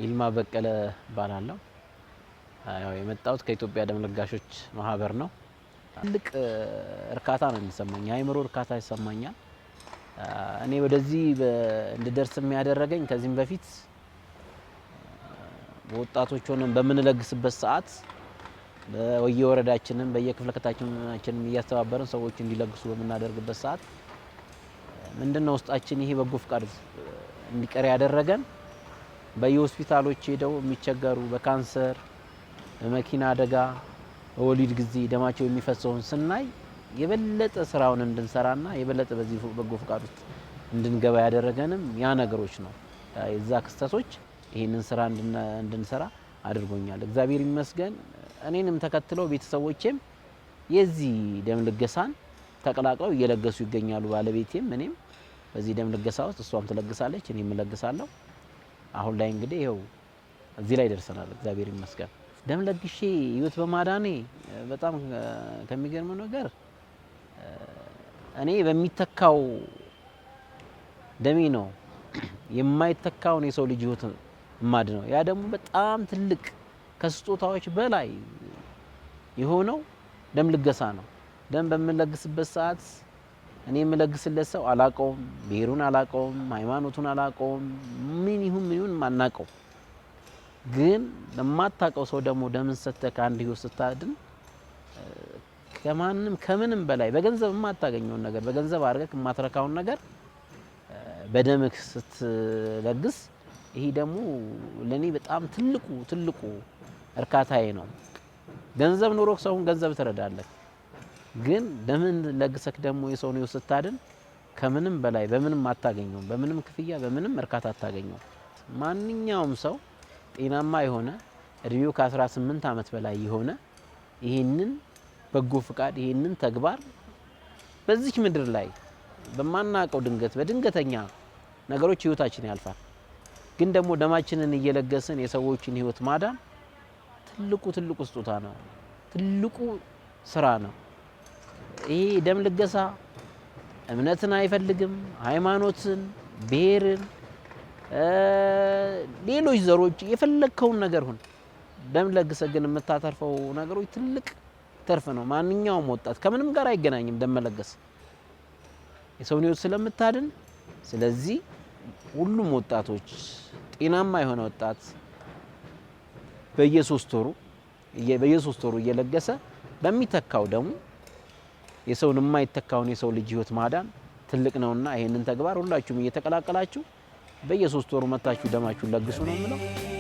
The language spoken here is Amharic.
ይልማ በቀለ ባላለው ያው የመጣሁት ከኢትዮጵያ ደም ለጋሾች ማህበር ነው። ትልቅ እርካታ ነው የሚሰማኝ፣ የአእምሮ እርካታ ይሰማኛል። እኔ ወደዚህ እንድደርስ የሚያደርገኝ ከዚህም በፊት ወጣቶች ሆነን በምንለግስበት ሰዓት በየወረዳችንን በየክፍለከታችንን እያስተባበረን ሰዎች እንዲለግሱ በምናደርግበት ሰዓት ምንድነው ውስጣችን ይሄ በጎ ፍቃድ እንዲቀር ያደረገን በየሆስፒታሎች ሄደው የሚቸገሩ በካንሰር በመኪና አደጋ በወሊድ ጊዜ ደማቸው የሚፈሰውን ስናይ የበለጠ ስራውን እንድንሰራና የበለጠ በዚህ በጎ ፍቃድ ውስጥ እንድንገባ ያደረገንም ያ ነገሮች ነው። የዛ ክስተቶች ይሄንን ስራ እንድንሰራ አድርጎኛል። እግዚአብሔር ይመስገን። እኔንም ተከትለው ቤተሰቦቼም የዚህ ደም ልገሳን ተቀላቅለው እየለገሱ ይገኛሉ። ባለቤቴም እኔም በዚህ ደም ልገሳ ውስጥ እሷም ትለግሳለች፣ እኔም እለግሳለሁ። አሁን ላይ እንግዲህ ይኸው እዚህ ላይ ደርሰናል። እግዚአብሔር ይመስገን። ደም ለግሼ ህይወት በማዳኔ በጣም ከሚገርመው ነገር እኔ በሚተካው ደሜ ነው የማይተካውን የሰው ልጅ ህይወት ማድነው። ያ ደግሞ በጣም ትልቅ ከስጦታዎች በላይ የሆነው ደም ልገሳ ነው። ደም በምንለግስበት ሰዓት እኔ የምለግስለት ሰው አላቀውም፣ ብሄሩን አላቀውም፣ ሃይማኖቱን አላቀውም፣ ምን ይሁን ማናቀው። ግን ለማታቀው ሰው ደግሞ ደምን ሰጥተህ ከአንድ ህይወት ስታድን ከምንም በላይ በገንዘብ የማታገኘውን ነገር በገንዘብ አድርገህ የማትረካውን ነገር በደምህ ስትለግስ ይሄ ደግሞ ለኔ በጣም ትልቁ እርካታዬ ነው። ገንዘብ ኖሮክ ሰውን ገንዘብ ትረዳለህ፣ ግን ደምን ለግሰክ ደግሞ የሰውን ህይወት ስታድን ከምንም በላይ በምንም አታገኘውም። በምንም ክፍያ በምንም እርካታ አታገኘውም። ማንኛውም ሰው ጤናማ የሆነ እድሜው ከ18 ዓመት በላይ የሆነ ይሄንን በጎ ፍቃድ ይሄንን ተግባር በዚህ ምድር ላይ በማናቀው በድንገተኛ ነገሮች ህይወታችን ያልፋል። ግን ደግሞ ደማችንን እየለገስን የሰዎችን ህይወት ማዳን ትልቁ ስጦታ ነው፣ ትልቁ ስራ ነው። ይሄ ደም ልገሳ እምነትን አይፈልግም፣ ሃይማኖትን፣ ብሄርን፣ ሌሎች ዘሮች የፈለከውን ነገር ሁን። ደም ለግሰ ግን የምታተርፈው ነገሮች ትልቅ ተርፍ ነው። ማንኛውም ወጣት ከምንም ጋር አይገናኝም ደም መለገስ የሰውን ህይወት ስለምታድን። ስለዚህ ሁሉም ወጣቶች ጤናማ የሆነ ወጣት በየሶስት ወሩ እየለገሰ በሚተካው ደሙ የሰውን የማይተካውን የሰው ልጅ ህይወት ማዳን ትልቅ ነውና ይሄንን ተግባር ሁላችሁም እየተቀላቀላችሁ በየሶስት ወሩ መታችሁ ደማችሁን ለግሱ ነው የምለው።